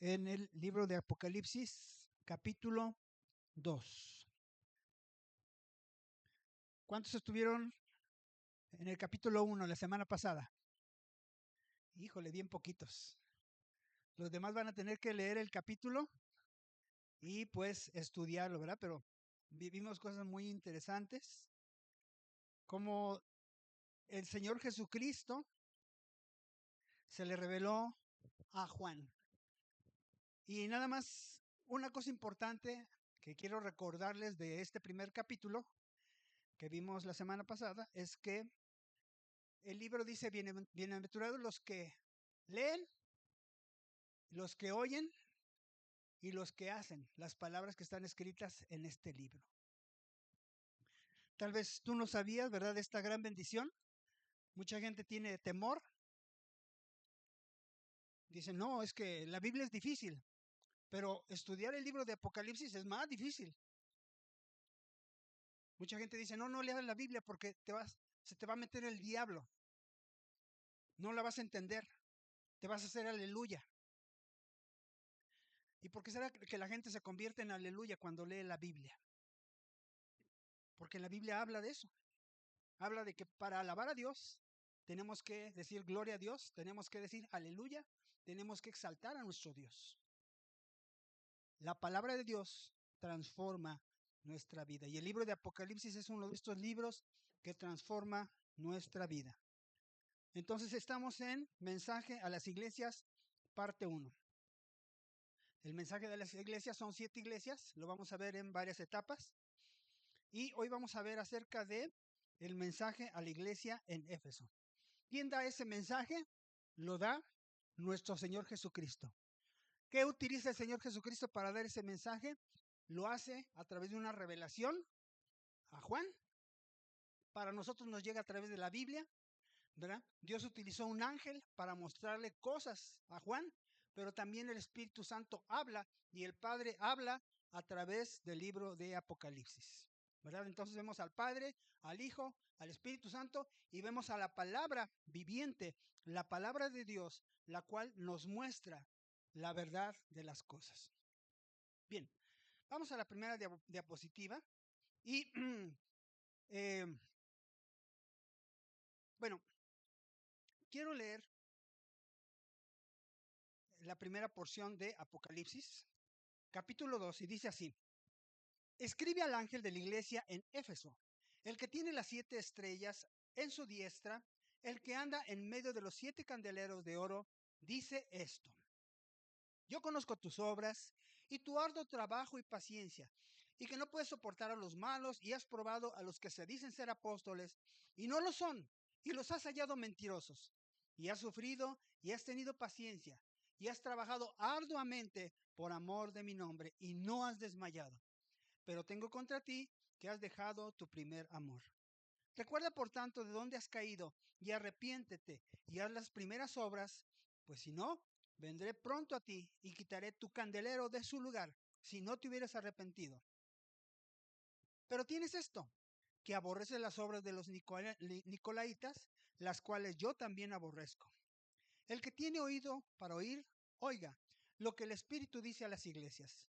en el libro de Apocalipsis, capítulo 2. ¿Cuántos estuvieron en el capítulo 1 la semana pasada? Híjole, bien poquitos. Los demás van a tener que leer el capítulo y pues estudiarlo, ¿verdad? Pero vivimos cosas muy interesantes, como el Señor Jesucristo se le reveló a Juan. Y nada más una cosa importante que quiero recordarles de este primer capítulo que vimos la semana pasada es que el libro dice: bienaventurados los que leen, los que oyen y los que hacen las palabras que están escritas en este libro. Tal vez tú no sabías, ¿verdad?, de esta gran bendición. Mucha gente tiene temor. Dicen, no, es que la Biblia es difícil, pero estudiar el libro de Apocalipsis es más difícil. Mucha gente dice, no, no leas la Biblia porque se te va a meter el diablo. No la vas a entender. Te vas a hacer aleluya. ¿Y por qué será que la gente se convierte en aleluya cuando lee la Biblia? Porque la Biblia habla de eso. Habla de que para alabar a Dios tenemos que decir gloria a Dios, tenemos que decir aleluya, tenemos que exaltar a nuestro Dios. La palabra de Dios transforma nuestra vida. Y el libro de Apocalipsis es uno de estos libros que transforma nuestra vida. Entonces estamos en Mensaje a las Iglesias, parte 1. El mensaje de las iglesias son 7 iglesias, lo vamos a ver en varias etapas. Y hoy vamos a ver acerca de el mensaje a la iglesia en Éfeso. ¿Quién da ese mensaje? Lo da nuestro Señor Jesucristo. ¿Qué utiliza el Señor Jesucristo para dar ese mensaje? Lo hace a través de una revelación a Juan. Para nosotros nos llega a través de la Biblia, ¿verdad? Dios utilizó un ángel para mostrarle cosas a Juan, pero también el Espíritu Santo habla y el Padre habla a través del libro de Apocalipsis, ¿verdad? Entonces vemos al Padre, al Hijo, al Espíritu Santo y vemos a la palabra viviente, la palabra de Dios, la cual nos muestra la verdad de las cosas. Bien, vamos a la primera diapositiva y eh, bueno, quiero leer la primera porción de Apocalipsis, capítulo 2, y dice así: escribe al ángel de la iglesia en Éfeso, el que tiene las 7 estrellas en su diestra, el que anda en medio de los 7 candeleros de oro, dice esto: yo conozco tus obras y tu arduo trabajo y paciencia, y que no puedes soportar a los malos, y has probado a los que se dicen ser apóstoles, y no lo son, y los has hallado mentirosos, y has sufrido, y has tenido paciencia, y has trabajado arduamente por amor de mi nombre, y no has desmayado. Pero tengo contra ti que has dejado tu primer amor. Recuerda, por tanto, de dónde has caído, y arrepiéntete, y haz las primeras obras, pues si no, vendré pronto a ti y quitaré tu candelero de su lugar, si no te hubieras arrepentido. Pero tienes esto, que aborreces las obras de los nicolaitas, las cuales yo también aborrezco. El que tiene oído para oír, oiga lo que el Espíritu dice a las iglesias.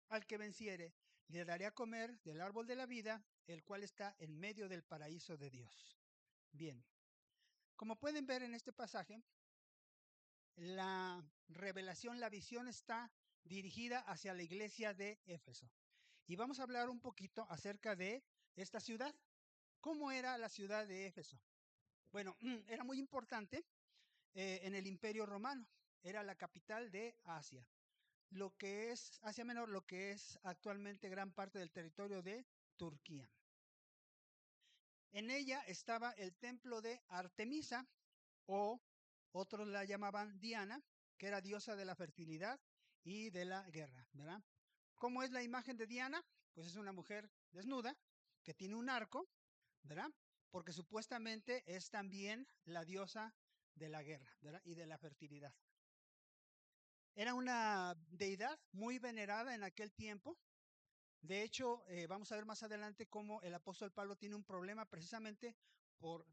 Al que venciere, le daré a comer del árbol de la vida, el cual está en medio del paraíso de Dios. Bien, como pueden ver en este pasaje, la revelación, la visión está dirigida hacia la iglesia de Éfeso. Y vamos a hablar un poquito acerca de esta ciudad. ¿Cómo era la ciudad de Éfeso? Bueno, era muy importante en el Imperio Romano. Era la capital de Asia. Lo que es Asia Menor, lo que es actualmente gran parte del territorio de Turquía. En ella estaba el templo de Artemisa, o otros la llamaban Diana, que era diosa de la fertilidad y de la guerra, ¿verdad? ¿Cómo es la imagen de Diana? Pues es una mujer desnuda que tiene un arco, ¿verdad? Porque supuestamente es también la diosa de la guerra, ¿verdad? Y de la fertilidad. Era una deidad muy venerada en aquel tiempo. De hecho, vamos a ver más adelante cómo el apóstol Pablo tiene un problema precisamente por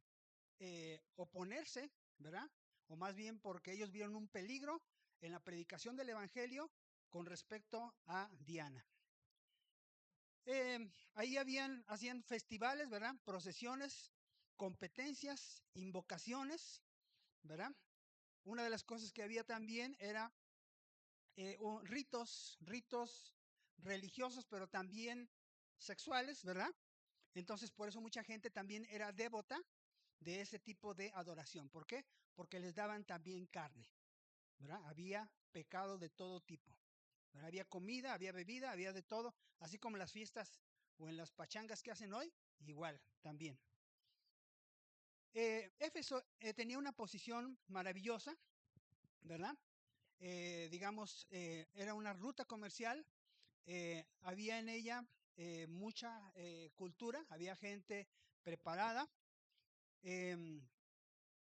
oponerse, ¿verdad? O más bien porque ellos vieron un peligro en la predicación del evangelio con respecto a Diana. Ahí hacían festivales, ¿verdad? Procesiones, competencias, invocaciones, ¿verdad? Una de las cosas que había también era ritos religiosos, pero también sexuales, ¿verdad? Entonces, por eso mucha gente también era devota de ese tipo de adoración. ¿Por qué? Porque les daban también carne, ¿verdad? Había pecado de todo tipo, ¿verdad? Había comida, había bebida, había de todo, así como en las fiestas o en las pachangas que hacen hoy, igual también. Éfeso tenía una posición maravillosa, ¿verdad? Digamos, era una ruta comercial, había en ella mucha cultura, había gente preparada, em,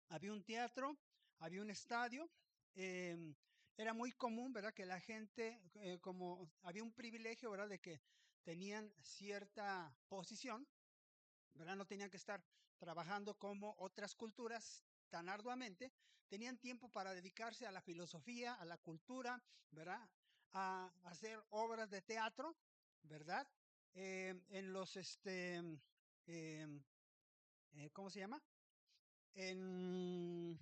había un teatro, había un estadio, em, era muy común, ¿verdad? Que la gente, como había un privilegio, ¿verdad? De que tenían cierta posición, ¿verdad? No tenían que estar trabajando como otras culturas tan arduamente, tenían tiempo para dedicarse a la filosofía, a la cultura, ¿verdad? A hacer obras de teatro, ¿verdad? En los, em, ¿cómo se llama? En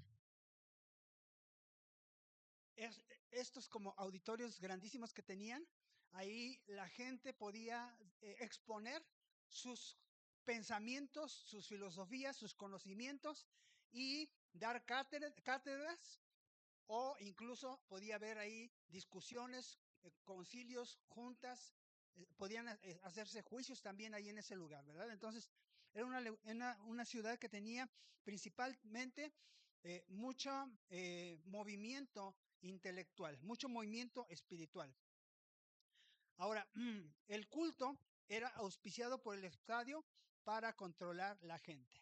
estos como auditorios grandísimos que tenían, ahí la gente podía exponer sus pensamientos, sus filosofías, sus conocimientos y dar cátedras, o incluso podía haber ahí discusiones, concilios, juntas, podían hacerse juicios también ahí en ese lugar, ¿verdad? Entonces, era una ciudad que tenía principalmente mucho movimiento intelectual, mucho movimiento espiritual. Ahora, el culto era auspiciado por el estadio para controlar la gente,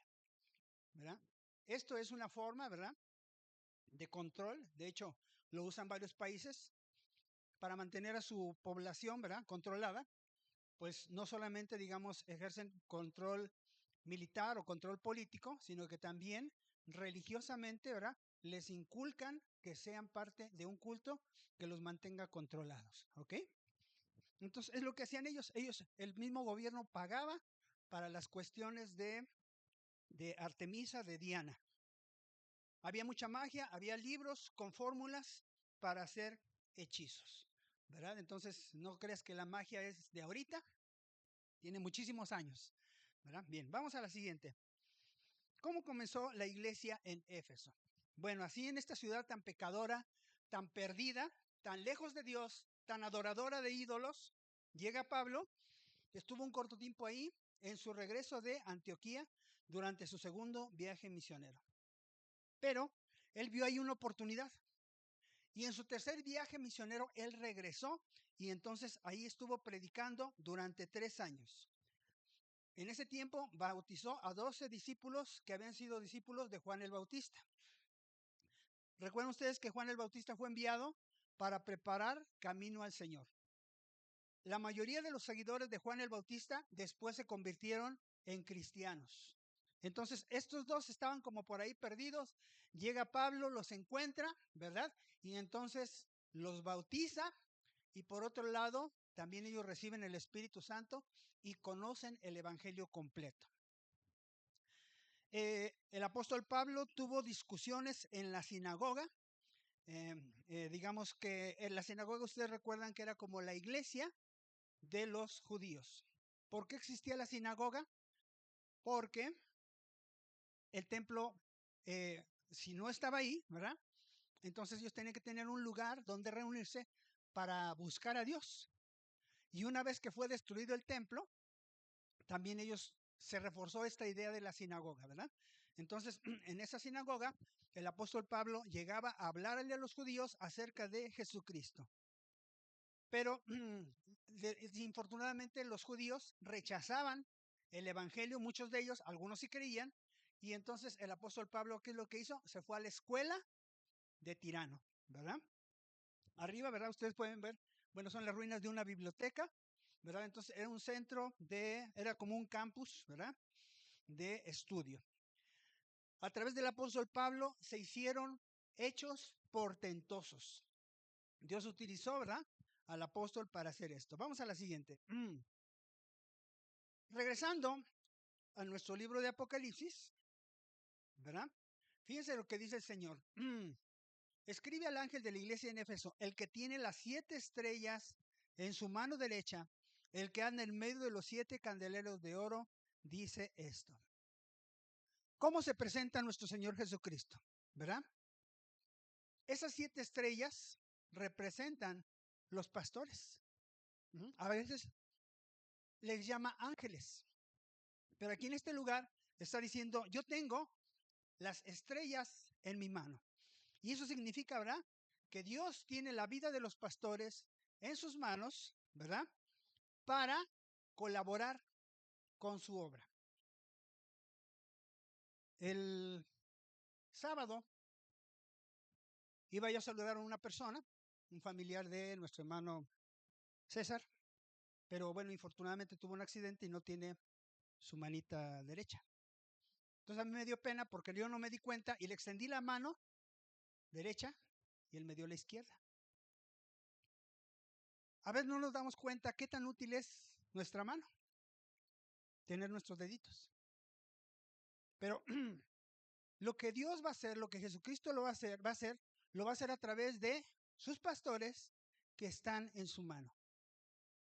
¿verdad? Esto es una forma, ¿verdad?, de control. De hecho, lo usan varios países para mantener a su población, ¿verdad?, controlada. Pues no solamente, digamos, ejercen control militar o control político, sino que también religiosamente, ¿verdad?, les inculcan que sean parte de un culto que los mantenga controlados, ¿ok? Entonces, es lo que hacían ellos. El mismo gobierno pagaba para las cuestiones de Artemisa, de Diana. Había mucha magia, había libros con fórmulas para hacer hechizos, ¿verdad? Entonces, no creas que la magia es de ahorita, tiene muchísimos años, ¿verdad? Bien, vamos a la siguiente. ¿Cómo comenzó la iglesia en Éfeso? Bueno, así en esta ciudad tan pecadora, tan perdida, tan lejos de Dios, tan adoradora de ídolos, llega Pablo, estuvo un corto tiempo ahí, en su regreso de Antioquía durante su segundo viaje misionero. Pero él vio ahí una oportunidad. Y en su tercer viaje misionero, él regresó y entonces ahí estuvo predicando durante 3 años. En ese tiempo bautizó a 12 discípulos que habían sido discípulos de Juan el Bautista. Recuerden ustedes que Juan el Bautista fue enviado para preparar camino al Señor. La mayoría de los seguidores de Juan el Bautista después se convirtieron en cristianos. Entonces, estos dos estaban como por ahí perdidos. Llega Pablo, los encuentra, ¿verdad? Y entonces los bautiza. Y por otro lado, también ellos reciben el Espíritu Santo y conocen el Evangelio completo. El apóstol Pablo tuvo discusiones en la sinagoga. Digamos que en la sinagoga ustedes recuerdan que era como la iglesia de los judíos. ¿Por qué existía la sinagoga? Porque el templo, si no estaba ahí, ¿verdad?, entonces ellos tenían que tener un lugar donde reunirse para buscar a Dios. Y una vez que fue destruido el templo, también ellos se reforzó esta idea de la sinagoga, ¿verdad? Entonces, en esa sinagoga, el apóstol Pablo llegaba a hablarle a los judíos acerca de Jesucristo. Pero, infortunadamente, los judíos rechazaban el evangelio, muchos de ellos, algunos sí creían, y entonces el apóstol Pablo, ¿qué es lo que hizo? Se fue a la escuela de Tirano, ¿verdad? Arriba, ¿verdad? Ustedes pueden ver, bueno, son las ruinas de una biblioteca, ¿verdad? Entonces era un centro era como un campus, ¿verdad?, de estudio. A través del apóstol Pablo se hicieron hechos portentosos. Dios utilizó, ¿verdad?, al apóstol para hacer esto. Vamos a la siguiente. Regresando a nuestro libro de Apocalipsis, ¿verdad? Fíjense lo que dice el Señor. Escribe al ángel de la iglesia en Éfeso, el que tiene las 7 estrellas en su mano derecha, el que anda en medio de los 7 candeleros de oro, dice esto. ¿Cómo se presenta nuestro Señor Jesucristo? ¿Verdad? Esas 7 estrellas representan los pastores. A veces les llama ángeles, pero aquí en este lugar está diciendo, yo tengo las estrellas en mi mano. Y eso significa, ¿verdad?, que Dios tiene la vida de los pastores en sus manos, ¿verdad?, para colaborar con su obra. El sábado iba yo a saludar a una persona, un familiar de nuestro hermano César, pero bueno, infortunadamente tuvo un accidente y no tiene su manita derecha. Entonces a mí me dio pena porque yo no me di cuenta y le extendí la mano derecha y él me dio la izquierda. A veces no nos damos cuenta qué tan útil es nuestra mano, tener nuestros deditos. Pero lo que Dios va a hacer, lo que Jesucristo lo va a hacer, lo va a hacer a través de sus pastores que están en su mano.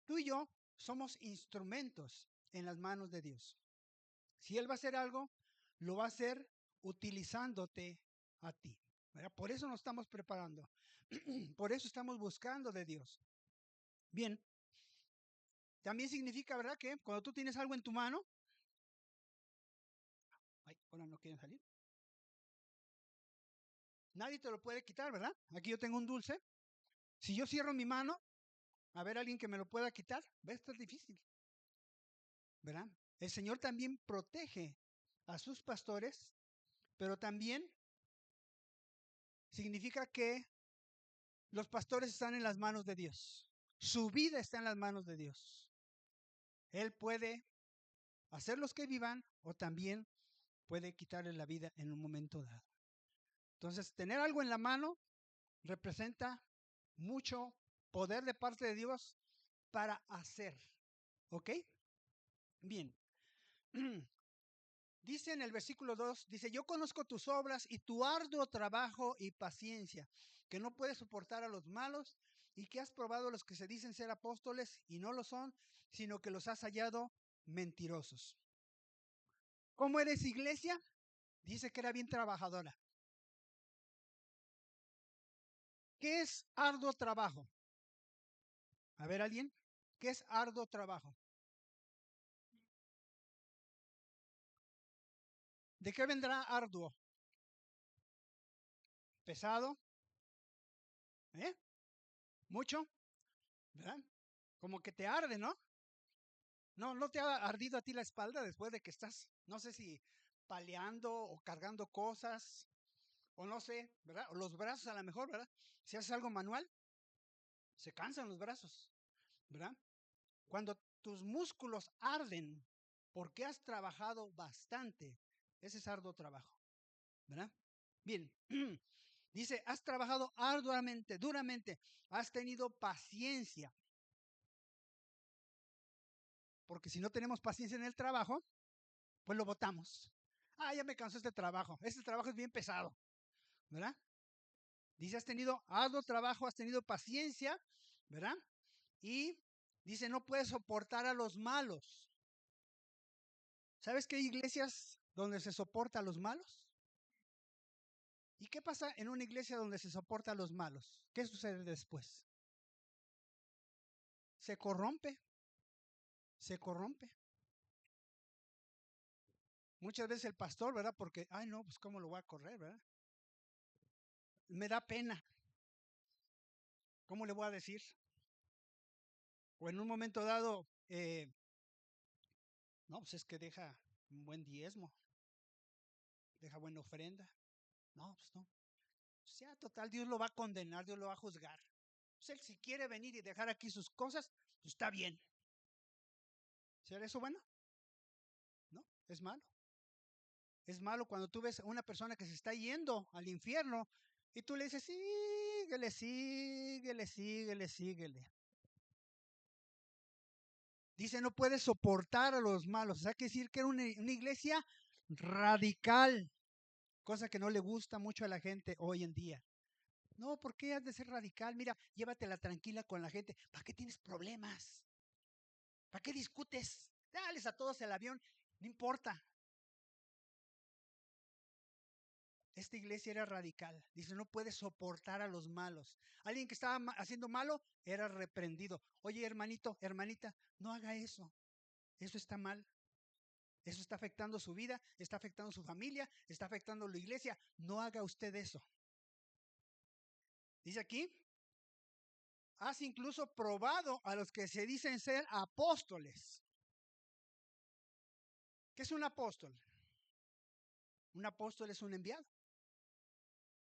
Tú y yo somos instrumentos en las manos de Dios. Si Él va a hacer algo, lo va a hacer utilizándote a ti, ¿verdad? Por eso nos estamos preparando. Por eso estamos buscando de Dios. Bien, también significa, ¿verdad?, que cuando tú tienes algo en tu mano, ay, ahora no quieren salir. Nadie te lo puede quitar, ¿verdad? Aquí yo tengo un dulce. Si yo cierro mi mano, a ver alguien que me lo pueda quitar, va a estar difícil, ¿verdad? El Señor también protege a sus pastores, pero también significa que los pastores están en las manos de Dios. Su vida está en las manos de Dios. Él puede hacerlos que vivan o también puede quitarles la vida en un momento dado. Entonces, tener algo en la mano representa mucho poder de parte de Dios para hacer. ¿Ok? Bien. Dice en el versículo 2, dice, yo conozco tus obras y tu arduo trabajo y paciencia, que no puedes soportar a los malos y que has probado a los que se dicen ser apóstoles y no lo son, sino que los has hallado mentirosos. ¿Cómo eres, iglesia? Dice que era bien trabajadora. ¿Qué es arduo trabajo? A ver, ¿alguien? ¿Qué es arduo trabajo? ¿De qué vendrá arduo? ¿Pesado? ¿Eh? ¿Mucho? ¿Verdad? Como que te arde, ¿no? ¿No te ha ardido a ti la espalda después de que estás, no sé si paleando o cargando cosas, o no sé, ¿verdad? O los brazos a lo mejor, ¿verdad? Si haces algo manual, se cansan los brazos, ¿verdad? Cuando tus músculos arden porque has trabajado bastante, ese es arduo trabajo, ¿verdad? Bien, dice, has trabajado arduamente, duramente, has tenido paciencia. Porque si no tenemos paciencia en el trabajo, pues lo botamos. Ah, ya me cansó este trabajo. Este trabajo es bien pesado, ¿verdad? Dice, has tenido arduo trabajo, has tenido paciencia, ¿verdad? Y dice, no puedes soportar a los malos. ¿Sabes que hay iglesias donde se soporta a los malos? ¿Y qué pasa en una iglesia donde se soporta a los malos? ¿Qué sucede después? Se corrompe, se corrompe. Muchas veces el pastor, ¿verdad? Porque, ay no, pues cómo lo voy a correr, ¿verdad? Me da pena. ¿Cómo le voy a decir? O en un momento dado, no, pues es que deja un buen diezmo, deja buena ofrenda. No, pues no. O sea, total, Dios lo va a condenar, Dios lo va a juzgar. Pues él si quiere venir y dejar aquí sus cosas, pues está bien. ¿Será eso bueno? No, es malo. Es malo cuando tú ves a una persona que se está yendo al infierno Y tú le dices, síguele, síguele, síguele, síguele. Dice, no puede soportar a los malos. O sea, quiere decir que era una iglesia radical, cosa que no le gusta mucho a la gente hoy en día. No, ¿por qué has de ser radical? Mira, llévatela tranquila con la gente. ¿Para qué tienes problemas? ¿Para qué discutes? Dales a todos el avión, no importa. Esta iglesia era radical. Dice, no puede soportar a los malos. Alguien que estaba haciendo malo era reprendido. Oye, hermanito, hermanita, no haga eso. Eso está mal. Eso está afectando su vida, está afectando su familia, está afectando la iglesia. No haga usted eso. Dice aquí, has incluso probado a los que se dicen ser apóstoles. ¿Qué es un apóstol? Un apóstol es un enviado.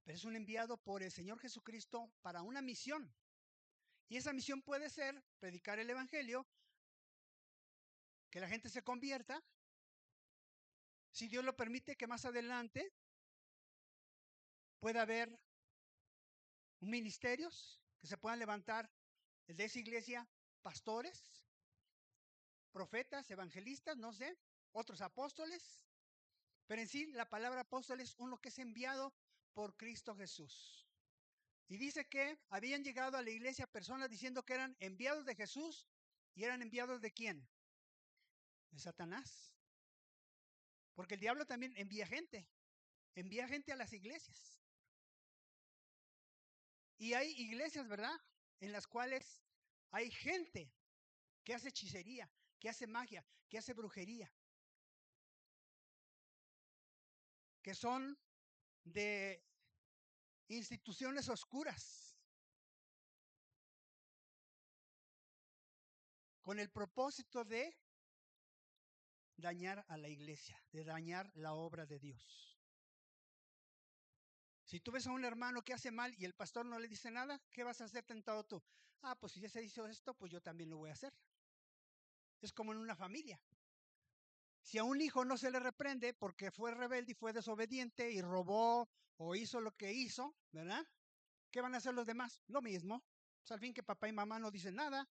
Pero es un enviado por el Señor Jesucristo para una misión. Y esa misión puede ser predicar el evangelio, que la gente se convierta. Si Dios lo permite, que más adelante pueda haber ministerios que se puedan levantar de esa iglesia, pastores, profetas, evangelistas, no sé, otros apóstoles. Pero en sí, la palabra apóstol es uno que es enviado por Cristo Jesús. Y dice que habían llegado a la iglesia personas diciendo que eran enviados de Jesús. ¿Y eran enviados de quién? De Satanás. Porque el diablo también envía gente a las iglesias. Y hay iglesias, ¿verdad?, en las cuales hay gente que hace hechicería, que hace magia, que hace brujería, que son de instituciones oscuras, con el propósito de dañar a la iglesia, de dañar la obra de Dios. Si tú ves a un hermano que hace mal y el pastor no le dice nada, ¿qué vas a hacer tentado tú? Pues si ya se hizo esto, pues yo también lo voy a hacer. Es como en una familia. Si a un hijo no se le reprende porque fue rebelde y fue desobediente y robó o hizo lo que hizo, ¿verdad? ¿Qué van a hacer los demás? Lo mismo. Pues al fin que papá y mamá no dicen nada,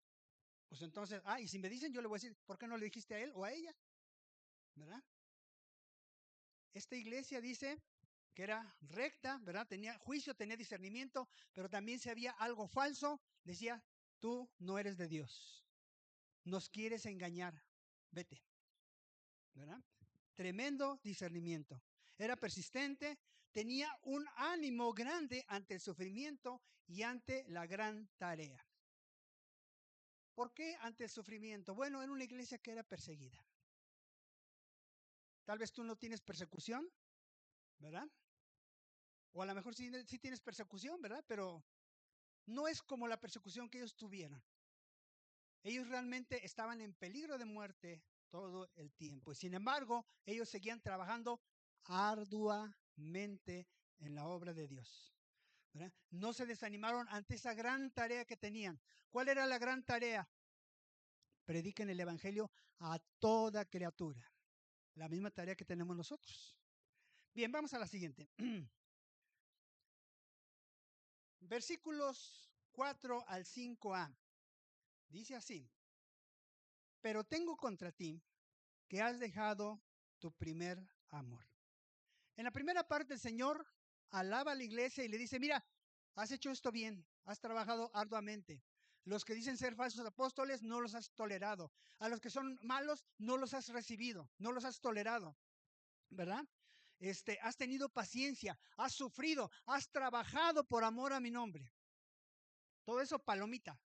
pues entonces, y si me dicen, yo le voy a decir, ¿por qué no le dijiste a él o a ella? ¿Verdad? Esta iglesia dice que era recta, ¿verdad? Tenía juicio, tenía discernimiento, pero también si había algo falso, decía, tú no eres de Dios, nos quieres engañar, vete, ¿verdad? Tremendo discernimiento. Era persistente, tenía un ánimo grande ante el sufrimiento y ante la gran tarea. ¿Por qué ante el sufrimiento? Bueno, era una iglesia que era perseguida. Tal vez tú no tienes persecución, ¿verdad? O a lo mejor sí tienes persecución, ¿verdad? Pero no es como la persecución que ellos tuvieron. Ellos realmente estaban en peligro de muerte todo el tiempo. Y sin embargo, ellos seguían trabajando arduamente en la obra de Dios, ¿verdad? No se desanimaron ante esa gran tarea que tenían. ¿Cuál era la gran tarea? Prediquen el evangelio a toda criatura. La misma tarea que tenemos nosotros. Bien, vamos a la siguiente. Versículos 4 al 5a. Dice así: pero tengo contra ti que has dejado tu primer amor. En la primera parte el Señor alaba a la iglesia y le dice, mira, has hecho esto bien, has trabajado arduamente. Los que dicen ser falsos apóstoles no los has tolerado. A los que son malos no los has recibido, no los has tolerado, ¿verdad? Has tenido paciencia, has sufrido, has trabajado por amor a mi nombre. Todo eso palomita.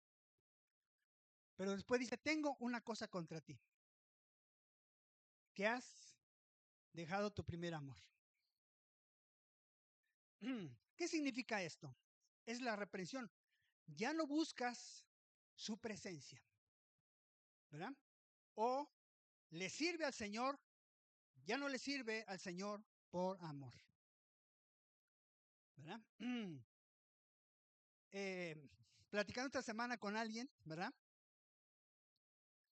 Pero después dice, tengo una cosa contra ti, que has dejado tu primer amor. ¿Qué significa esto? Es la reprensión. Ya no buscas su presencia, ¿verdad? O le sirve al Señor, ya no le sirve al Señor por amor, ¿verdad? Platicando esta semana con alguien, ¿verdad?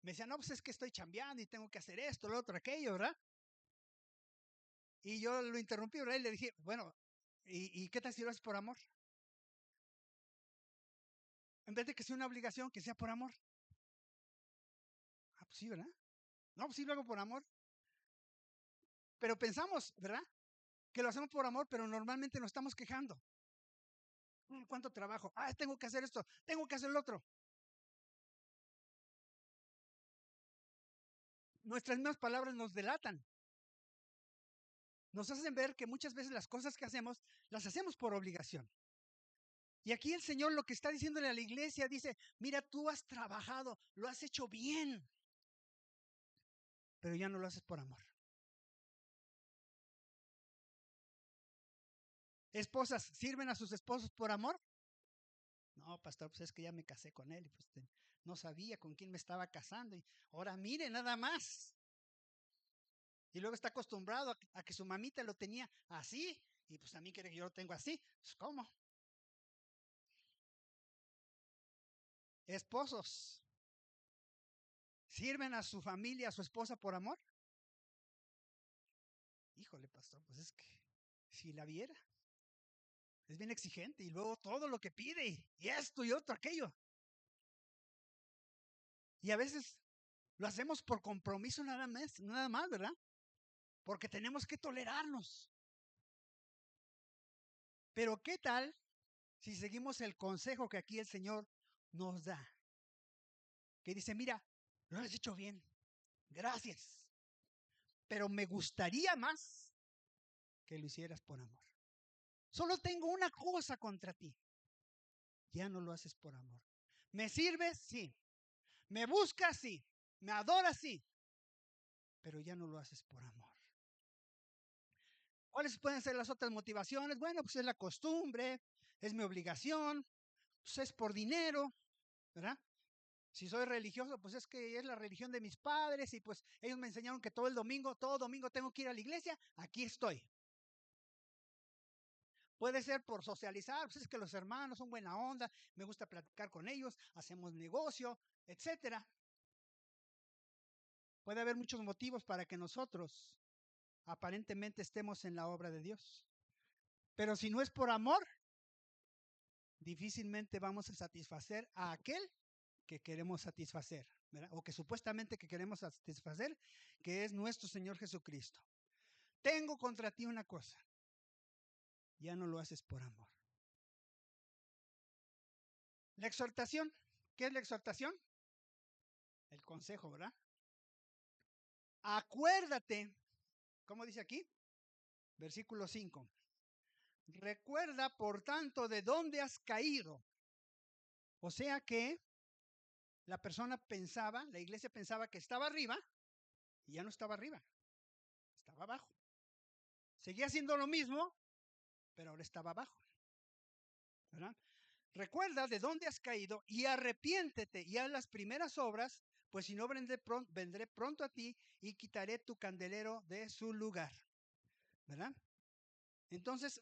Me decía, no, pues es que estoy chambeando y tengo que hacer esto, lo otro, aquello, ¿verdad? Y yo lo interrumpí, ¿verdad? Y le dije, bueno, ¿y qué tal si lo haces por amor? En vez de que sea una obligación, que sea por amor. Ah, pues sí, ¿verdad? No, pues sí lo hago por amor. Pero pensamos, ¿verdad? Que lo hacemos por amor, pero normalmente nos estamos quejando. ¿Cuánto trabajo? Ah, tengo que hacer esto, tengo que hacer lo otro. Nuestras mismas palabras nos delatan. Nos hacen ver que muchas veces las cosas que hacemos, las hacemos por obligación. Y aquí el Señor lo que está diciéndole a la iglesia, dice, mira, tú has trabajado, lo has hecho bien, pero ya no lo haces por amor. Esposas, ¿sirven a sus esposos por amor? No, pastor, pues es que ya me casé con él y pues no sabía con quién me estaba casando y ahora mire nada más. Y luego está acostumbrado a que su mamita lo tenía así y pues a mí quiere que yo lo tengo así. Pues, ¿cómo? Esposos, ¿sirven a su familia, a su esposa por amor? Híjole, pastor, pues es que si la viera, es bien exigente y luego todo lo que pide y esto y otro, aquello. Y a veces lo hacemos por compromiso nada más, ¿verdad? Porque tenemos que tolerarnos. Pero ¿qué tal si seguimos el consejo que aquí el Señor nos da? Que dice, mira, lo has hecho bien, gracias, pero me gustaría más que lo hicieras por amor. Solo tengo una cosa contra ti, ya no lo haces por amor. ¿Me sirves? Sí. ¿Me buscas? Sí. ¿Me adoras? Sí. Pero ya no lo haces por amor. ¿Cuáles pueden ser las otras motivaciones? Bueno, pues es la costumbre, es mi obligación, pues es por dinero, ¿verdad? Si soy religioso, pues es que es la religión de mis padres y pues ellos me enseñaron que todo domingo tengo que ir a la iglesia, aquí estoy. Puede ser por socializar, pues es que los hermanos son buena onda, me gusta platicar con ellos, hacemos negocio, etcétera. Puede haber muchos motivos para que nosotros aparentemente estemos en la obra de Dios. Pero si no es por amor, difícilmente vamos a satisfacer a aquel que queremos satisfacer, ¿verdad? O que supuestamente que queremos satisfacer, que es nuestro Señor Jesucristo. Tengo contra ti una cosa, ya no lo haces por amor. La exhortación, ¿qué es la exhortación? El consejo, ¿verdad? Acuérdate, ¿cómo dice aquí? Versículo 5. Recuerda, por tanto, de dónde has caído. O sea que la persona pensaba, la iglesia pensaba que estaba arriba y ya no estaba arriba, estaba abajo. Seguía haciendo lo mismo, pero ahora estaba abajo, ¿verdad? Recuerda de dónde has caído y arrepiéntete y haz las primeras obras, pues si no vendré pronto a ti y quitaré tu candelero de su lugar, ¿verdad? Entonces,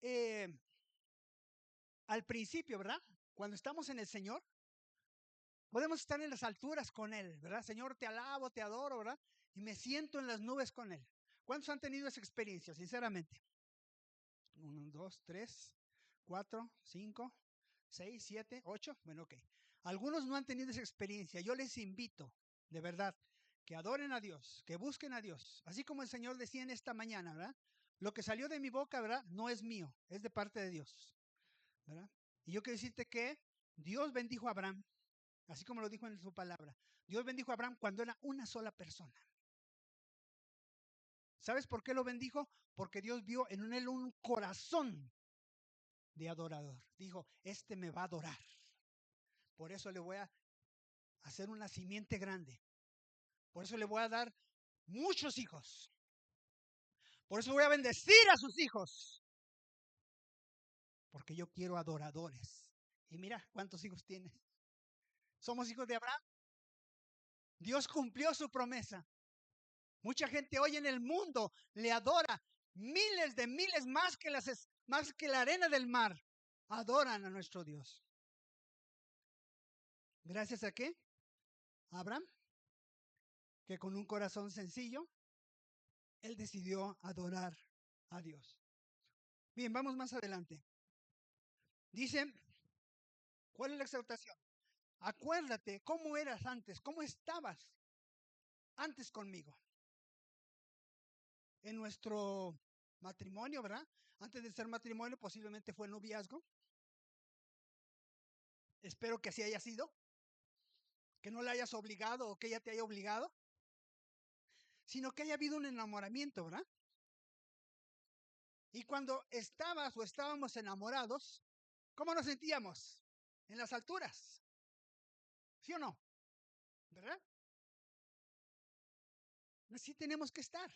eh, al principio, ¿verdad? Cuando estamos en el Señor, podemos estar en las alturas con Él, ¿verdad? Señor, te alabo, te adoro, ¿verdad? Y me siento en las nubes con Él. ¿Cuántos han tenido esa experiencia, sinceramente? 1, 2, 3, 4, 5, 6, 7, 8. Bueno, ok. Algunos no han tenido esa experiencia. Yo les invito, de verdad, que adoren a Dios, que busquen a Dios. Así como el Señor decía en esta mañana, ¿verdad? Lo que salió de mi boca, ¿verdad? No es mío, es de parte de Dios, ¿verdad? Y yo quiero decirte que Dios bendijo a Abraham, así como lo dijo en su palabra. Dios bendijo a Abraham cuando era una sola persona. ¿Sabes por qué lo bendijo? Porque Dios vio en él un corazón de adorador. Dijo, este me va a adorar. Por eso le voy a hacer una simiente grande. Por eso le voy a dar muchos hijos. Por eso voy a bendecir a sus hijos. Porque yo quiero adoradores. Y mira cuántos hijos tienes. Somos hijos de Abraham. Dios cumplió su promesa. Mucha gente hoy en el mundo le adora. Miles de miles más que la arena del mar. Adoran a nuestro Dios. ¿Gracias a qué? A Abraham, que con un corazón sencillo, él decidió adorar a Dios. Bien, vamos más adelante. Dice ¿Cuál es la exhortación? Acuérdate cómo eras antes, cómo estabas antes conmigo. En nuestro matrimonio, ¿verdad? Antes de ser matrimonio, posiblemente fue noviazgo. Espero que así haya sido. Que no la hayas obligado o que ella te haya obligado, sino que haya habido un enamoramiento, ¿verdad? Y cuando estabas o estábamos enamorados, ¿cómo nos sentíamos? En las alturas. ¿Sí o no? ¿Verdad? Así tenemos que estar.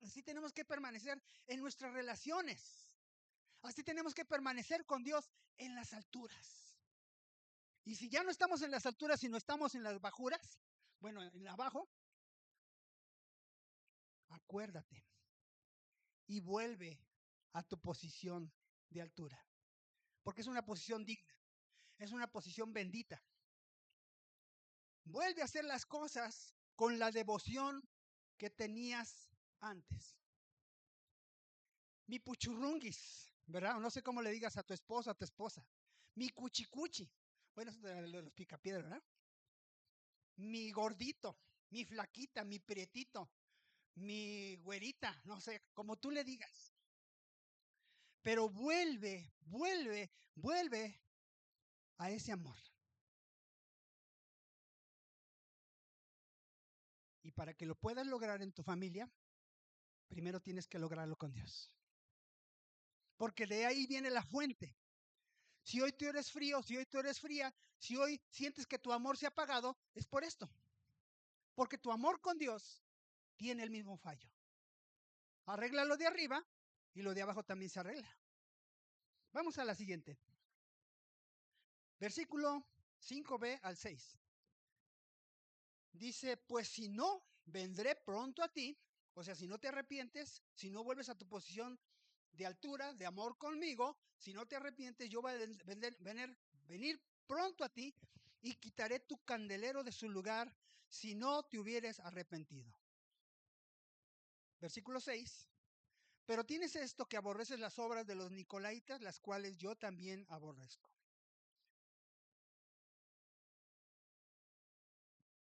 Así tenemos que permanecer en nuestras relaciones. Así tenemos que permanecer con Dios en las alturas. Y si ya no estamos en las alturas, sino estamos en las bajuras, bueno, en abajo, acuérdate y vuelve a tu posición de altura. Porque es una posición digna, es una posición bendita. Vuelve a hacer las cosas con la devoción que tenías antes. Mi puchurrunguis, ¿verdad? No sé cómo le digas a tu esposo, a tu esposa. Mi cuchicuchi. Bueno, eso de los picapiedras, ¿verdad? Mi gordito, mi flaquita, mi prietito, mi güerita, no sé, como tú le digas. Pero vuelve a ese amor. Y para que lo puedas lograr en tu familia, primero tienes que lograrlo con Dios. Porque de ahí viene la fuente. Si hoy tú eres frío, si hoy tú eres fría, si hoy sientes que tu amor se ha apagado, es por esto. Porque tu amor con Dios tiene el mismo fallo. Arregla lo de arriba y lo de abajo también se arregla. Vamos a la siguiente. Versículo 5b al 6. Dice, pues si no, vendré pronto a ti. O sea, si no te arrepientes, si no vuelves a tu posición de altura, de amor conmigo, si no te arrepientes, yo voy a venir pronto a ti y quitaré tu candelero de su lugar si no te hubieres arrepentido. Versículo 6. Pero tienes esto, que aborreces las obras de los nicolaitas, las cuales yo también aborrezco.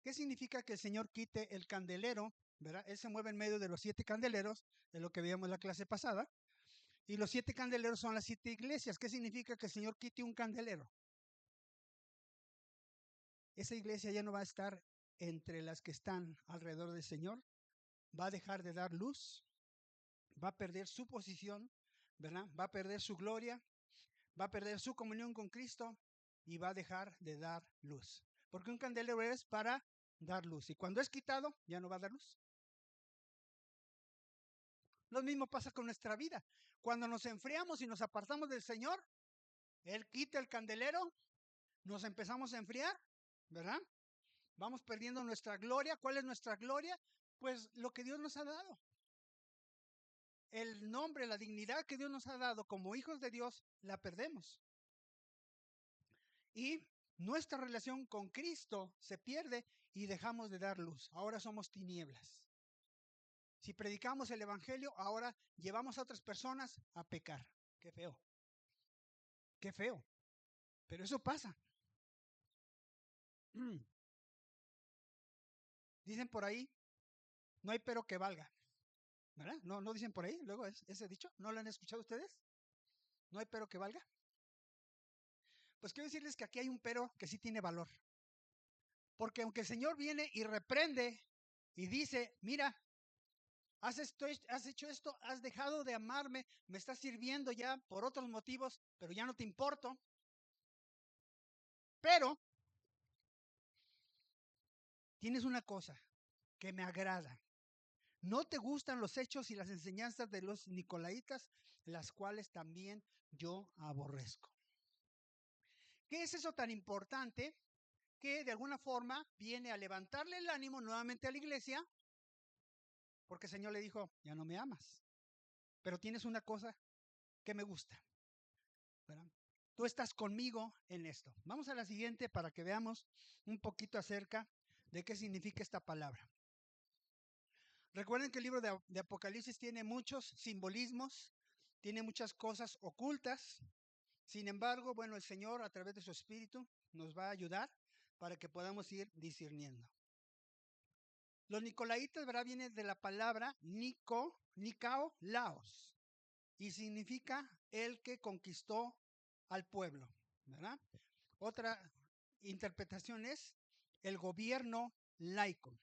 ¿Qué significa que el Señor quite el candelero? ¿Verdad? Él se mueve en medio de los 7 candeleros, de lo que veíamos en la clase pasada. Y los 7 candeleros son las 7 iglesias. ¿Qué significa que el Señor quite un candelero? Esa iglesia ya no va a estar entre las que están alrededor del Señor. Va a dejar de dar luz. Va a perder su posición, ¿verdad? Va a perder su gloria. Va a perder su comunión con Cristo y va a dejar de dar luz. Porque un candelero es para dar luz. Y cuando es quitado, ya no va a dar luz. Lo mismo pasa con nuestra vida. Cuando nos enfriamos y nos apartamos del Señor, Él quita el candelero, nos empezamos a enfriar, ¿verdad? Vamos perdiendo nuestra gloria. ¿Cuál es nuestra gloria? Pues lo que Dios nos ha dado. El nombre, la dignidad que Dios nos ha dado como hijos de Dios, la perdemos. Y nuestra relación con Cristo se pierde y dejamos de dar luz. Ahora somos tinieblas. Si predicamos el Evangelio, ahora llevamos a otras personas a pecar. Qué feo. Qué feo. Pero eso pasa. Dicen por ahí, no hay pero que valga. ¿Verdad? No dicen por ahí, luego ese dicho. ¿No lo han escuchado ustedes? No hay pero que valga. Pues quiero decirles que aquí hay un pero que sí tiene valor. Porque aunque el Señor viene y reprende y dice, mira, has hecho esto, has dejado de amarme, me estás sirviendo ya por otros motivos, pero ya no te importo. Pero tienes una cosa que me agrada. No te gustan los hechos y las enseñanzas de los nicolaitas, las cuales también yo aborrezco. ¿Qué es eso tan importante que de alguna forma viene a levantarle el ánimo nuevamente a la iglesia? Porque el Señor le dijo, ya no me amas, pero tienes una cosa que me gusta, ¿verdad? Tú estás conmigo en esto. Vamos a la siguiente para que veamos un poquito acerca de qué significa esta palabra. Recuerden que el libro de Apocalipsis tiene muchos simbolismos, tiene muchas cosas ocultas, Sin embargo, bueno, el Señor a través de su Espíritu nos va a ayudar para que podamos ir discerniendo. Los nicolaitas, ¿verdad? Viene de la palabra Nikao, Laos, y significa el que conquistó al pueblo, ¿verdad? Otra interpretación es el gobierno laico.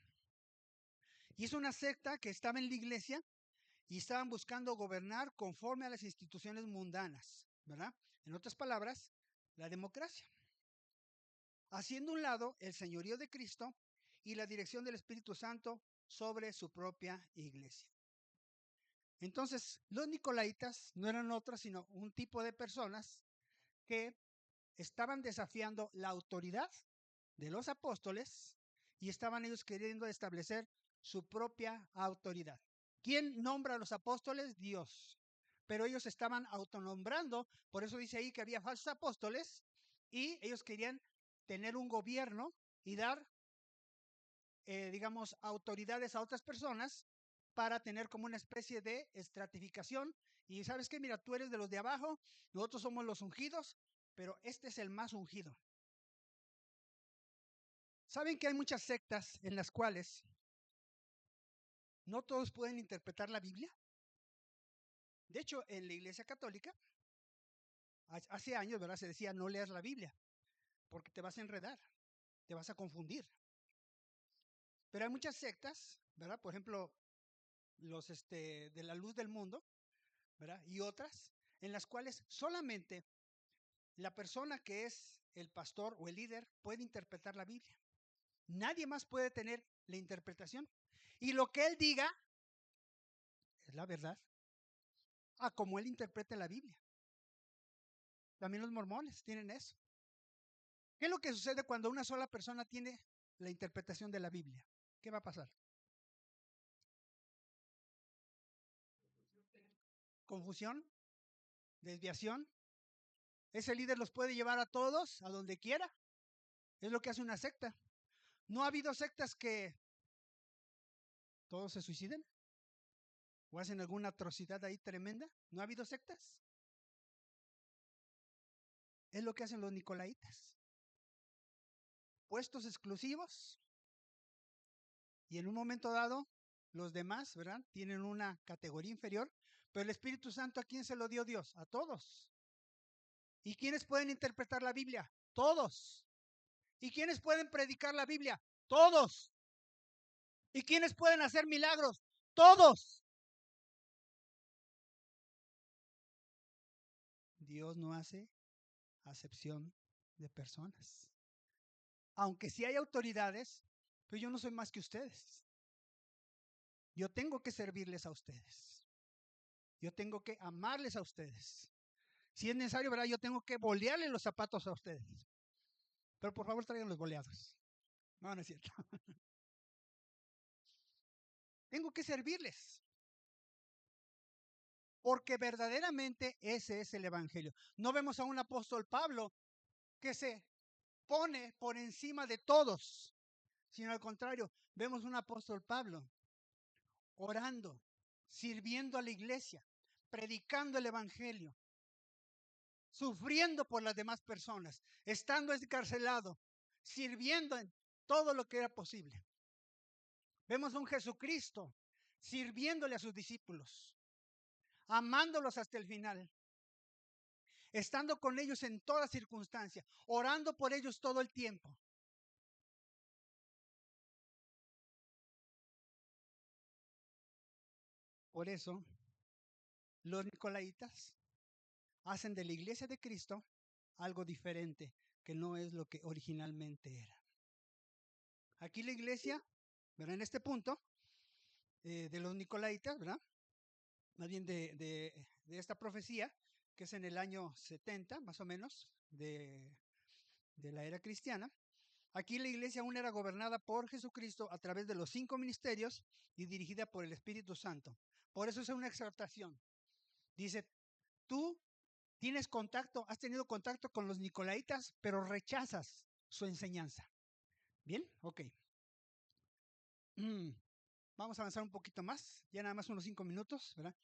Y es una secta que estaba en la iglesia y estaban buscando gobernar conforme a las instituciones mundanas, ¿verdad? En otras palabras, la democracia. Haciendo un lado el señorío de Cristo y la dirección del Espíritu Santo sobre su propia iglesia. Entonces, los nicolaitas no eran otros sino un tipo de personas que estaban desafiando la autoridad de los apóstoles y estaban ellos queriendo establecer su propia autoridad. ¿Quién nombra a los apóstoles? Dios. Pero ellos estaban autonombrando, por eso dice ahí que había falsos apóstoles y ellos querían tener un gobierno y dar, digamos, autoridades a otras personas para tener como una especie de estratificación. Y sabes qué, mira, tú eres de los de abajo, nosotros somos los ungidos, pero este es el más ungido. ¿Saben que hay muchas sectas en las cuales no todos pueden interpretar la Biblia? De hecho, en la Iglesia Católica, hace años, ¿verdad? Se decía, no leas la Biblia, porque te vas a enredar, te vas a confundir. Pero hay muchas sectas, ¿verdad? Por ejemplo, los de la luz del mundo, ¿verdad? Y otras, en las cuales solamente la persona que es el pastor o el líder puede interpretar la Biblia. Nadie más puede tener la interpretación. Y lo que él diga es la verdad, a como él interprete la Biblia. También los mormones tienen eso. ¿Qué es lo que sucede cuando una sola persona tiene la interpretación de la Biblia? ¿Qué va a pasar? Confusión, desviación. Ese líder los puede llevar a todos a donde quiera. Es lo que hace una secta. ¿No ha habido sectas que todos se suiciden? ¿O hacen alguna atrocidad ahí tremenda? ¿No ha habido sectas? Es lo que hacen los nicolaitas. Puestos exclusivos. Y en un momento dado, los demás, ¿verdad? Tienen una categoría inferior. Pero el Espíritu Santo, ¿a quién se lo dio Dios? A todos. ¿Y quiénes pueden interpretar la Biblia? Todos. ¿Y quiénes pueden predicar la Biblia? Todos. ¿Y quiénes pueden hacer milagros? Todos. Dios no hace acepción de personas. Aunque sí hay autoridades, pero yo no soy más que ustedes. Yo tengo que servirles a ustedes. Yo tengo que amarles a ustedes. Si es necesario, ¿verdad? Yo tengo que bolearle los zapatos a ustedes. Pero por favor traigan los boleados. No, no es cierto. Tengo que servirles. Porque verdaderamente ese es el evangelio. No vemos a un apóstol Pablo que se pone por encima de todos, sino al contrario, vemos un apóstol Pablo orando, sirviendo a la iglesia, predicando el evangelio, sufriendo por las demás personas, estando encarcelado, sirviendo en todo lo que era posible. Vemos a un Jesucristo sirviéndole a sus discípulos, amándolos hasta el final, estando con ellos en toda circunstancia, orando por ellos todo el tiempo. Por eso, los nicolaitas hacen de la iglesia de Cristo algo diferente, que no es lo que originalmente era. Aquí la iglesia, ¿verdad? En este punto, de los nicolaitas, ¿verdad? Más bien de esta profecía, que es en el año 70, más o menos, de la era cristiana. Aquí la iglesia aún era gobernada por Jesucristo a través de los 5 ministerios y dirigida por el Espíritu Santo. Por eso es una exhortación. Dice, tú tienes contacto, has tenido contacto con los nicolaitas, pero rechazas su enseñanza. ¿Bien? Ok. Vamos a avanzar un poquito más, ya nada más unos 5 minutos, ¿verdad?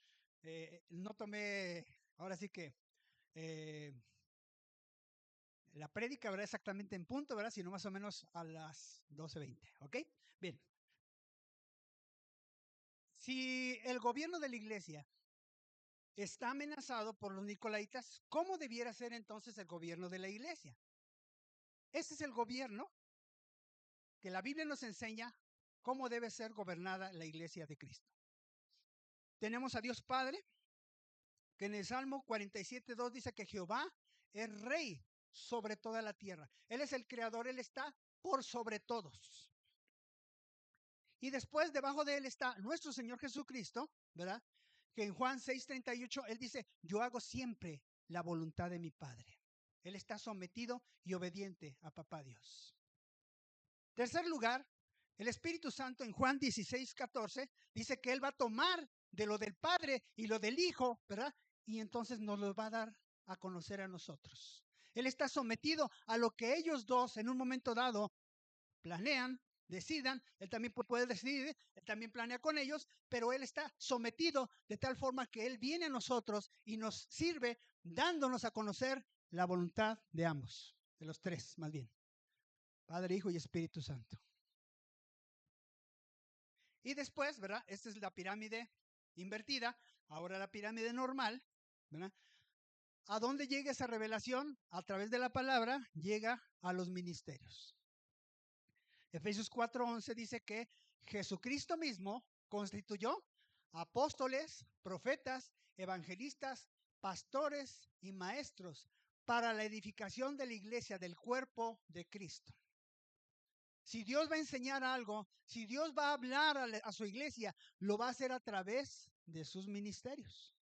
No tomé, ahora sí que La prédica, ¿verdad? Exactamente en punto, ¿verdad? Sino más o menos a las 12:20, ¿ok? Bien. Si el gobierno de la iglesia está amenazado por los nicolaitas, ¿cómo debiera ser entonces el gobierno de la iglesia? Este es el gobierno que la Biblia nos enseña cómo debe ser gobernada la iglesia de Cristo. Tenemos a Dios Padre, que en el Salmo 47:2 dice que Jehová es rey sobre toda la tierra. Él es el creador, Él está por sobre todos. Y después debajo de Él está nuestro Señor Jesucristo, ¿verdad? Que en Juan 6:38 Él dice, yo hago siempre la voluntad de mi Padre. Él está sometido y obediente a Papá Dios. Tercer lugar, el Espíritu Santo en Juan 16:14 dice que Él va a tomar de lo del Padre y lo del Hijo, ¿verdad? Y entonces nos lo va a dar a conocer a nosotros. Él está sometido a lo que ellos dos en un momento dado planean, decidan. Él también puede decidir, Él también planea con ellos, pero Él está sometido de tal forma que Él viene a nosotros y nos sirve dándonos a conocer la voluntad de ambos, de los tres más bien. Padre, Hijo y Espíritu Santo. Y después, ¿verdad? Esta es la pirámide invertida, ahora la pirámide normal, ¿verdad? ¿A dónde llega esa revelación? A través de la palabra llega a los ministerios. Efesios 4:11 dice que Jesucristo mismo constituyó apóstoles, profetas, evangelistas, pastores y maestros para la edificación de la iglesia, del cuerpo de Cristo. Si Dios va a enseñar algo, si Dios va a hablar a su iglesia, lo va a hacer a través de sus ministerios.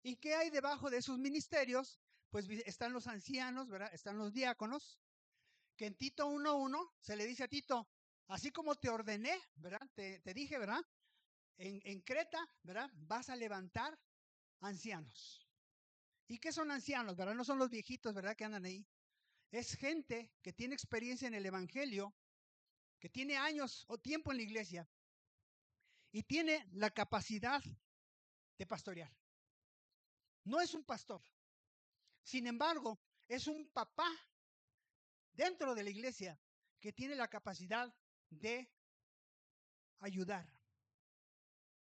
¿Y qué hay debajo de esos ministerios? Pues están los ancianos, ¿verdad? Están los diáconos, que en Tito 1:1 se le dice a Tito, así como te ordené, ¿verdad? Te dije, ¿verdad? En Creta, ¿verdad? Vas a levantar ancianos. ¿Y qué son ancianos, verdad? No son los viejitos, ¿verdad? Que andan ahí. Es gente que tiene experiencia en el evangelio, que tiene años o tiempo en la iglesia y tiene la capacidad de pastorear. No es un pastor. Sin embargo, es un papá dentro de la iglesia que tiene la capacidad de ayudar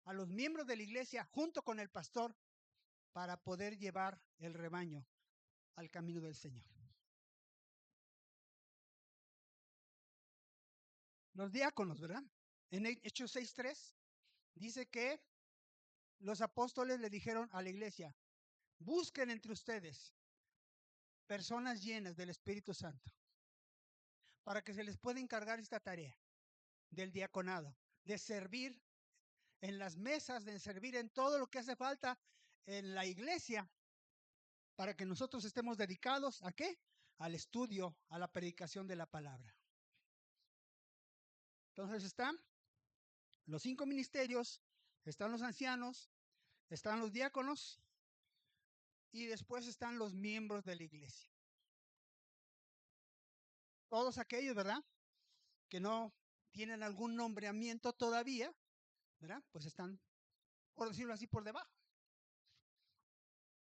a los miembros de la iglesia junto con el pastor para poder llevar el rebaño al camino del Señor. Los diáconos, ¿verdad? En Hechos 6:3 dice que los apóstoles le dijeron a la iglesia, busquen entre ustedes personas llenas del Espíritu Santo para que se les pueda encargar esta tarea del diaconado, de servir en las mesas, de servir en todo lo que hace falta en la iglesia, para que nosotros estemos dedicados ¿a qué? Al estudio, a la predicación de la palabra. Entonces están los 5 ministerios, están los ancianos, están los diáconos y después están los miembros de la iglesia. Todos aquellos, ¿verdad? Que no tienen algún nombramiento todavía, ¿verdad? Pues están, por decirlo así, por debajo.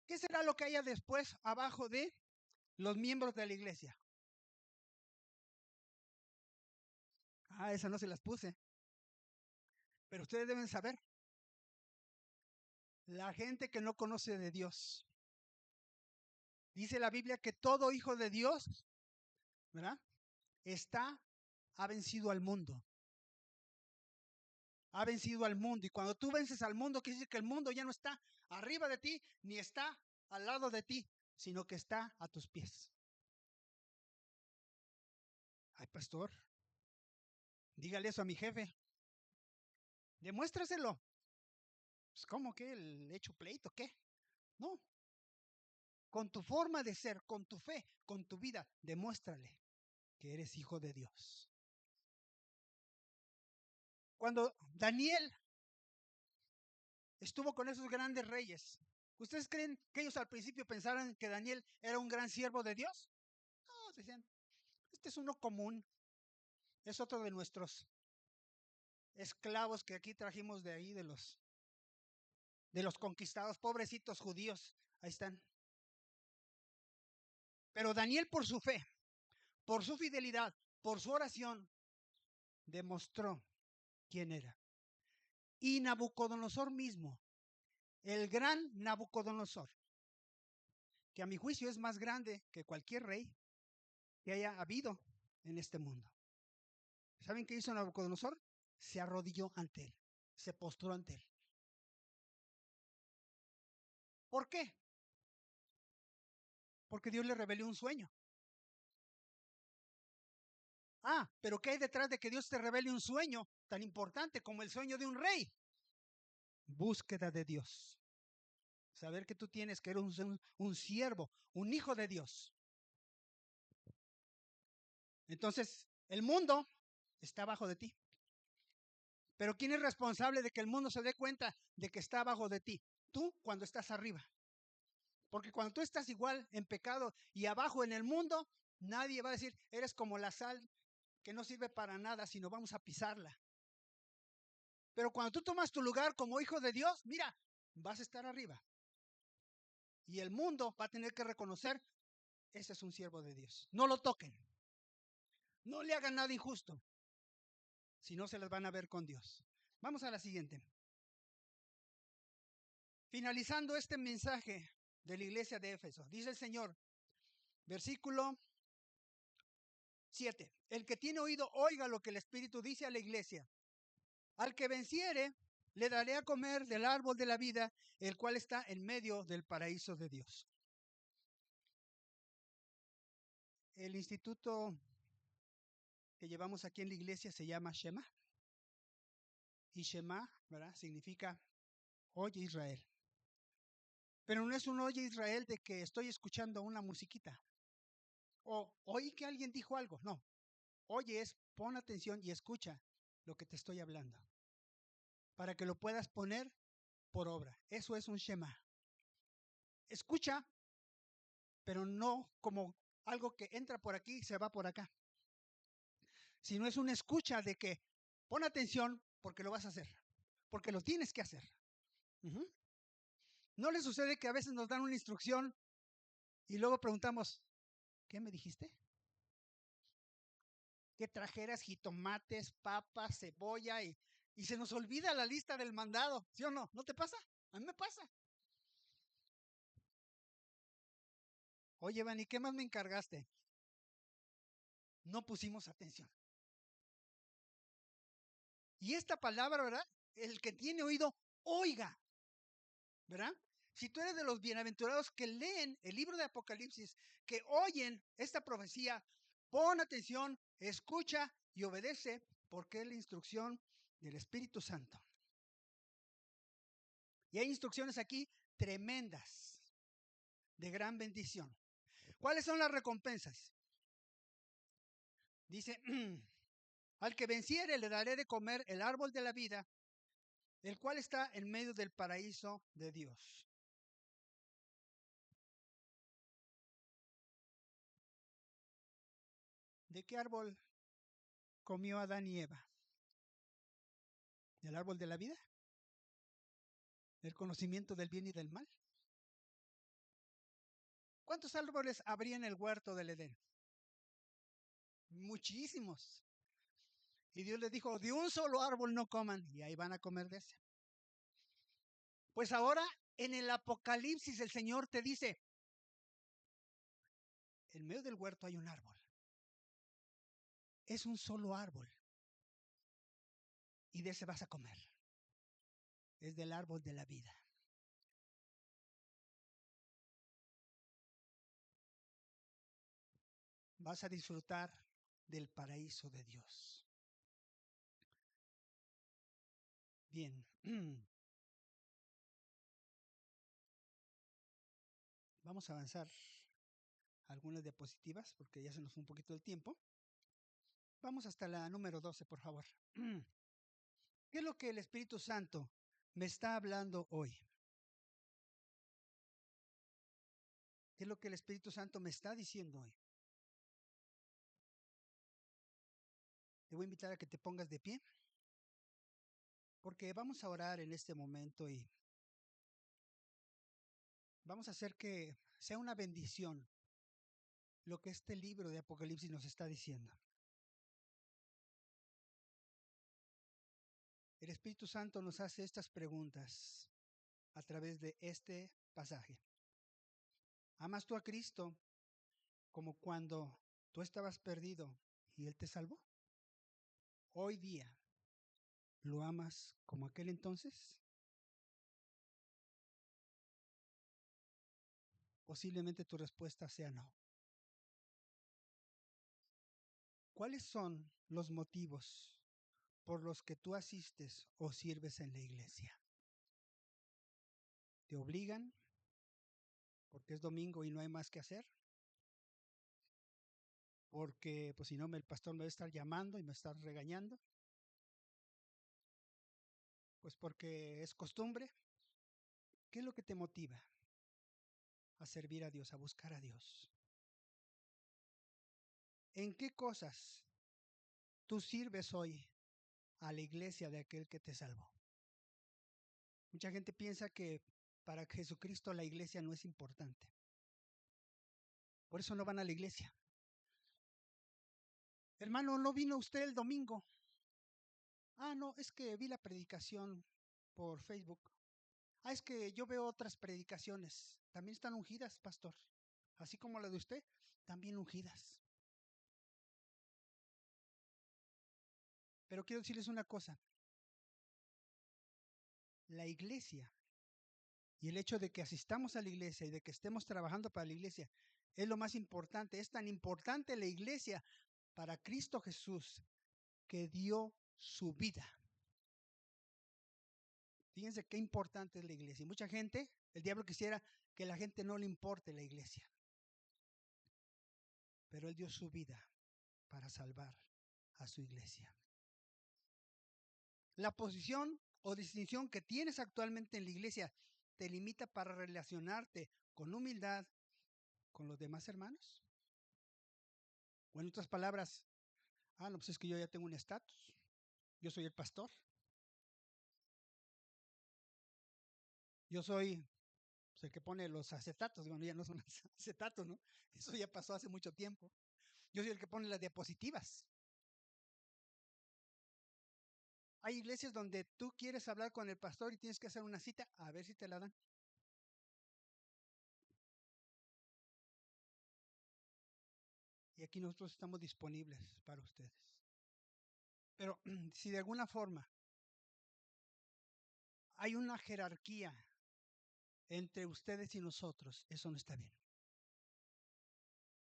¿Qué será lo que haya después abajo de los miembros de la iglesia? Ah, esa no se las puse. Pero ustedes deben saber. La gente que no conoce de Dios. Dice la Biblia que todo hijo de Dios, ¿verdad? Ha vencido al mundo. Ha vencido al mundo. Y cuando tú vences al mundo, quiere decir que el mundo ya no está arriba de ti, ni está al lado de ti, sino que está a tus pies. Ay, pastor, dígale eso a mi jefe. Demuéstraselo. Pues, ¿cómo que el hecho pleito? ¿Qué? No. Con tu forma de ser, con tu fe, con tu vida, demuéstrale que eres hijo de Dios. Cuando Daniel estuvo con esos grandes reyes, ¿ustedes creen que ellos al principio pensaran que Daniel era un gran siervo de Dios? No, decían, este es uno común, es otro de nuestros esclavos que aquí trajimos de ahí, de los conquistados, pobrecitos judíos, ahí están. Pero Daniel, por su fe, por su fidelidad, por su oración, demostró quién era. Y Nabucodonosor mismo, el gran Nabucodonosor, que a mi juicio es más grande que cualquier rey que haya habido en este mundo. ¿Saben qué hizo Nabucodonosor? Se arrodilló ante él, se postró ante él. ¿Por qué? Porque Dios le reveló un sueño. Ah, pero ¿qué hay detrás de que Dios te revele un sueño tan importante como el sueño de un rey? Búsqueda de Dios. Saber que tú tienes que eres un siervo, un hijo de Dios. Entonces, el mundo está abajo de ti. Pero ¿quién es responsable de que el mundo se dé cuenta de que está abajo de ti? Tú cuando estás arriba. Porque cuando tú estás igual en pecado y abajo en el mundo, nadie va a decir, eres como la sal que no sirve para nada, sino vamos a pisarla. Pero cuando tú tomas tu lugar como hijo de Dios, mira, vas a estar arriba. Y el mundo va a tener que reconocer, ese es un siervo de Dios. No lo toquen. No le hagan nada injusto. Si no, se les van a ver con Dios. Vamos a la siguiente. Finalizando este mensaje de la iglesia de Éfeso, dice el Señor, versículo 7. El que tiene oído, oiga lo que el Espíritu dice a la iglesia. Al que venciere, le daré a comer del árbol de la vida, el cual está en medio del paraíso de Dios. El instituto que llevamos aquí en la iglesia se llama Shema. Y Shema, ¿verdad? Significa oye Israel. Pero no es un oye Israel de que estoy escuchando una musiquita. O oí que alguien dijo algo. No. Oye es pon atención y escucha lo que te estoy hablando. Para que lo puedas poner por obra. Eso es un Shema. Escucha, pero no como algo que entra por aquí y se va por acá. Sino es una escucha de que pon atención porque lo vas a hacer. Porque lo tienes que hacer. ¿No le sucede que a veces nos dan una instrucción y luego preguntamos, ¿qué me dijiste? Que trajeras jitomates, papas, cebolla y se nos olvida la lista del mandado, ¿sí o no? ¿No te pasa? A mí me pasa. Oye, Van, ¿y qué más me encargaste? No pusimos atención. Y esta palabra, ¿verdad? El que tiene oído, oiga, ¿verdad? Si tú eres de los bienaventurados que leen el libro de Apocalipsis, que oyen esta profecía, pon atención, escucha y obedece, porque es la instrucción del Espíritu Santo. Y hay instrucciones aquí tremendas, de gran bendición. ¿Cuáles son las recompensas? Dice, al que venciere le daré de comer el árbol de la vida, el cual está en medio del paraíso de Dios. ¿De qué árbol comió Adán y Eva? ¿Del árbol de la vida? ¿Del conocimiento del bien y del mal? ¿Cuántos árboles habría en el huerto del Edén? Muchísimos. Y Dios les dijo, de un solo árbol no coman, y ahí van a comer de ese. Pues ahora en el Apocalipsis el Señor te dice, en medio del huerto hay un árbol. Es un solo árbol. Y de ese vas a comer. Es del árbol de la vida. Vas a disfrutar del paraíso de Dios. Bien. Vamos a avanzar algunas diapositivas porque ya se nos fue un poquito el tiempo. Vamos hasta la número 12, por favor. ¿Qué es lo que el Espíritu Santo me está hablando hoy? ¿Qué es lo que el Espíritu Santo me está diciendo hoy? Te voy a invitar a que te pongas de pie, porque vamos a orar en este momento y vamos a hacer que sea una bendición lo que este libro de Apocalipsis nos está diciendo. El Espíritu Santo nos hace estas preguntas a través de este pasaje. ¿Amas tú a Cristo como cuando tú estabas perdido y Él te salvó? Hoy día, ¿lo amas como aquel entonces? Posiblemente tu respuesta sea no. ¿Cuáles son los motivos por los que tú asistes o sirves en la iglesia? ¿Te obligan porque es domingo y no hay más que hacer? Porque pues si no el pastor me va a estar llamando y me va a estar regañando. Pues porque es costumbre. ¿Qué es lo que te motiva a servir a Dios, a buscar a Dios? ¿En qué cosas tú sirves hoy a la iglesia de aquel que te salvó? Mucha gente piensa que para Jesucristo la iglesia no es importante. Por eso no van a la iglesia. Hermano, ¿no vino usted el domingo? Ah, no, es que vi la predicación por Facebook. Ah, es que yo veo otras predicaciones. También están ungidas, pastor. Así como la de usted, también ungidas. Pero quiero decirles una cosa. La iglesia y el hecho de que asistamos a la iglesia y de que estemos trabajando para la iglesia es lo más importante. Es tan importante la iglesia para Cristo Jesús que dio su vida. Fíjense qué importante es la iglesia. Y mucha gente, el diablo quisiera que la gente no le importe la iglesia. Pero Él dio su vida para salvar a su iglesia. La posición o distinción que tienes actualmente en la iglesia te limita para relacionarte con humildad con los demás hermanos. O en otras palabras, no, pues es que yo ya tengo un estatus. Yo soy el pastor. Yo soy pues, el que pone los acetatos. Bueno, ya no son acetatos, ¿no? Eso ya pasó hace mucho tiempo. Yo soy el que pone las diapositivas. Hay iglesias donde tú quieres hablar con el pastor y tienes que hacer una cita a ver si te la dan. Y aquí nosotros estamos disponibles para ustedes. Pero si de alguna forma hay una jerarquía entre ustedes y nosotros, eso no está bien.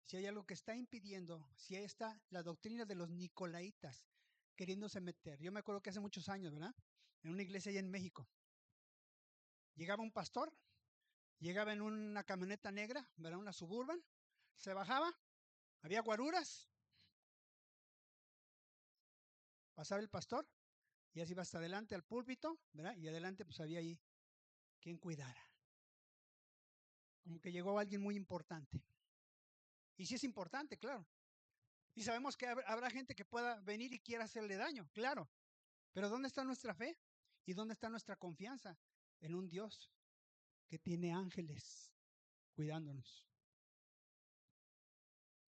Si hay algo que está impidiendo, si ahí está la doctrina de los nicolaitas queriéndose meter. Yo me acuerdo que hace muchos años, ¿verdad? En una iglesia allá en México. Llegaba un pastor, llegaba en una camioneta negra, ¿verdad? Una Suburban, se bajaba, había guaruras, pasaba el pastor y así iba hasta adelante al púlpito, ¿verdad? Y adelante pues había ahí quien cuidara. Como que llegó alguien muy importante. Y sí es importante, claro. Y sabemos que habrá gente que pueda venir y quiera hacerle daño, claro. Pero ¿dónde está nuestra fe? ¿Y dónde está nuestra confianza? En un Dios que tiene ángeles cuidándonos.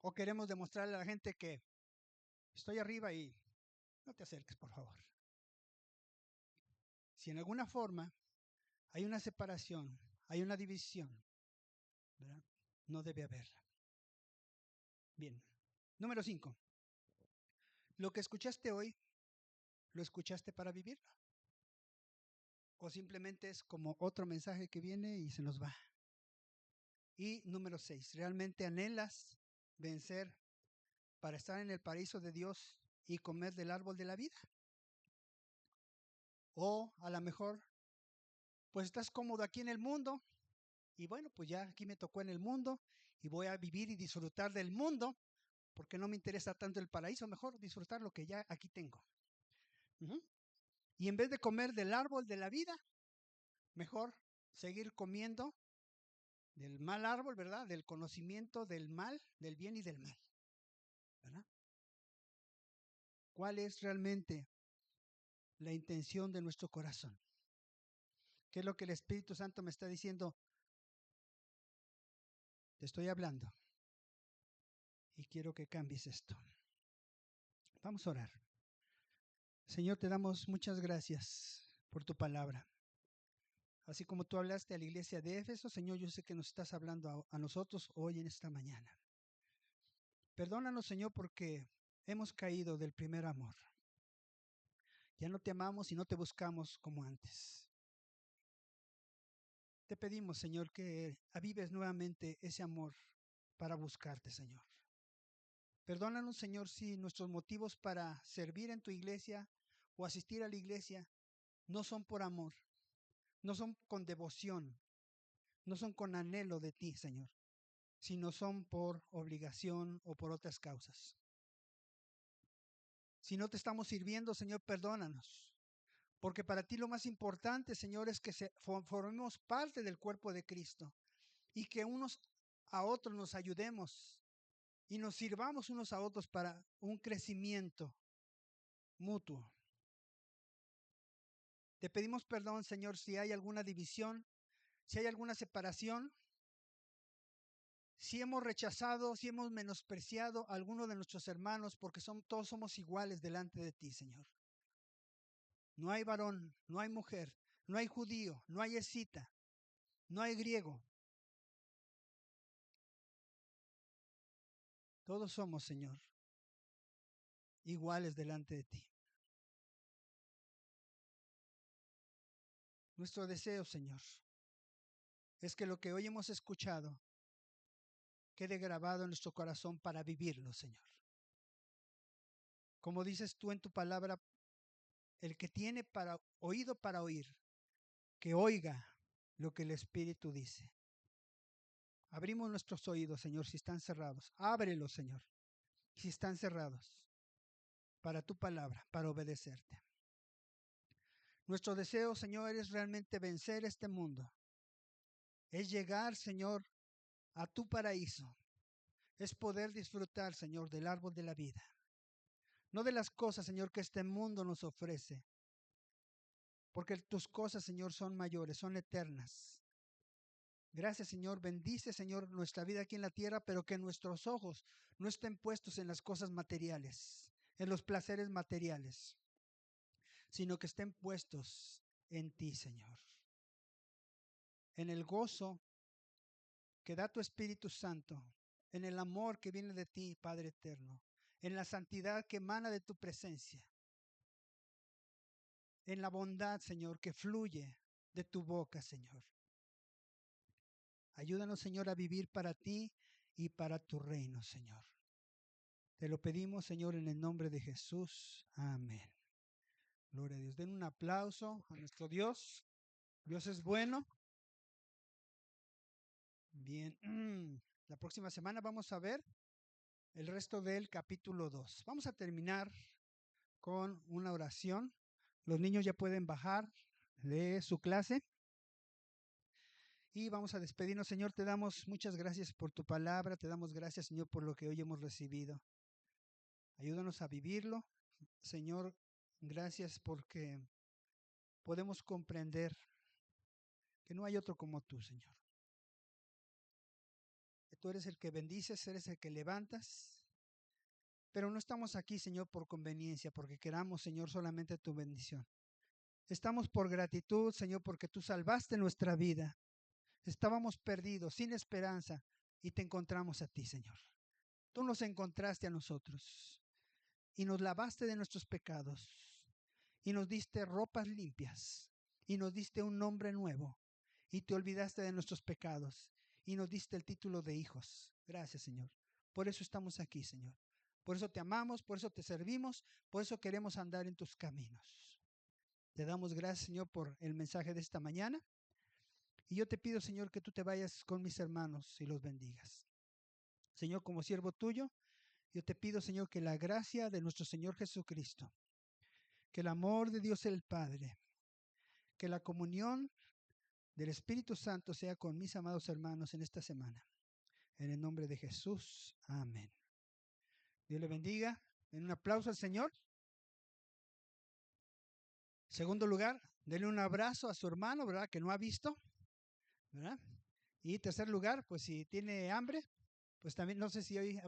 O queremos demostrarle a la gente que estoy arriba y no te acerques, por favor. Si en alguna forma hay una separación, hay una división, ¿verdad? No debe haberla. Bien. Número 5. Lo que escuchaste hoy, ¿lo escuchaste para vivirlo? O simplemente es como otro mensaje que viene y se nos va. Y número 6. ¿Realmente anhelas vencer para estar en el paraíso de Dios y comer del árbol de la vida? O a lo mejor, pues estás cómodo aquí en el mundo y bueno, pues ya aquí me tocó en el mundo y voy a vivir y disfrutar del mundo porque no me interesa tanto el paraíso, mejor disfrutar lo que ya aquí tengo. Y en vez de comer del árbol de la vida, mejor seguir comiendo del mal árbol, ¿verdad? Del conocimiento del mal, del bien y del mal, ¿verdad? ¿Cuál es realmente la intención de nuestro corazón? ¿Qué es lo que el Espíritu Santo me está diciendo? Te estoy hablando. y quiero que cambies esto. Vamos a orar. Señor, te damos muchas gracias por tu palabra. Así como tú hablaste a la iglesia de Éfeso, Señor, yo sé que nos estás hablando a nosotros hoy en esta mañana. Perdónanos, Señor, porque hemos caído del primer amor. Ya no te amamos y no te buscamos como antes. Te pedimos, Señor, que avives nuevamente ese amor para buscarte, Señor. Perdónanos, Señor, si nuestros motivos para servir en tu iglesia o asistir a la iglesia no son por amor, no son con devoción, no son con anhelo de ti, Señor, sino son por obligación o por otras causas. Si no te estamos sirviendo, Señor, perdónanos. Porque para ti lo más importante, Señor, es que formemos parte del cuerpo de Cristo y que unos a otros nos ayudemos y nos sirvamos unos a otros para un crecimiento mutuo. Te pedimos perdón, Señor, si hay alguna división, si hay alguna separación, si hemos rechazado, si hemos menospreciado a alguno de nuestros hermanos, porque todos somos iguales delante de ti, Señor. No hay varón, no hay mujer, no hay judío, no hay escita, no hay griego. Todos somos, Señor, iguales delante de ti. Nuestro deseo, Señor, es que lo que hoy hemos escuchado quede grabado en nuestro corazón para vivirlo, Señor. Como dices tú en tu palabra, el que tiene oído para oír, que oiga lo que el Espíritu dice. Abrimos nuestros oídos, Señor, si están cerrados. Ábrelos, Señor, si están cerrados, para tu palabra, para obedecerte. Nuestro deseo, Señor, es realmente vencer este mundo. Es llegar, Señor, a tu paraíso. Es poder disfrutar, Señor, del árbol de la vida. No de las cosas, Señor, que este mundo nos ofrece. Porque tus cosas, Señor, son mayores, son eternas. Gracias, Señor. Bendice, Señor, nuestra vida aquí en la tierra, pero que nuestros ojos no estén puestos en las cosas materiales, en los placeres materiales, sino que estén puestos en ti, Señor. En el gozo que da tu Espíritu Santo, en el amor que viene de ti, Padre eterno, en la santidad que emana de tu presencia, en la bondad, Señor, que fluye de tu boca, Señor. Ayúdanos, Señor, a vivir para ti y para tu reino, Señor. Te lo pedimos, Señor, en el nombre de Jesús. Amén. Gloria a Dios. Den un aplauso a nuestro Dios. Dios es bueno. Bien. La próxima semana vamos a ver el resto del capítulo 2. Vamos a terminar con una oración. Los niños ya pueden bajar de su clase. Y vamos a despedirnos. Señor, te damos muchas gracias por tu palabra. Te damos gracias, Señor, por lo que hoy hemos recibido. Ayúdanos a vivirlo. Señor, gracias porque podemos comprender que no hay otro como tú, Señor. Que tú eres el que bendices, eres el que levantas. Pero no estamos aquí, Señor, por conveniencia, porque queramos, Señor, solamente tu bendición. Estamos por gratitud, Señor, porque tú salvaste nuestra vida. Estábamos perdidos, sin esperanza, y te encontramos a ti, Señor. Tú nos encontraste a nosotros y nos lavaste de nuestros pecados y nos diste ropas limpias y nos diste un nombre nuevo y te olvidaste de nuestros pecados y nos diste el título de hijos. Gracias, Señor. Por eso estamos aquí, Señor. Por eso te amamos, por eso te servimos, por eso queremos andar en tus caminos. Te damos gracias, Señor, por el mensaje de esta mañana. Y yo te pido, Señor, que tú te vayas con mis hermanos y los bendigas. Señor, como siervo tuyo, yo te pido, Señor, que la gracia de nuestro Señor Jesucristo, que el amor de Dios el Padre, que la comunión del Espíritu Santo sea con mis amados hermanos en esta semana. En el nombre de Jesús. Amén. Dios le bendiga. Den un aplauso al Señor. Segundo lugar, denle un abrazo a su hermano, ¿verdad? Que no ha visto, ¿verdad? Y tercer lugar, pues si tiene hambre, pues también no sé si hoy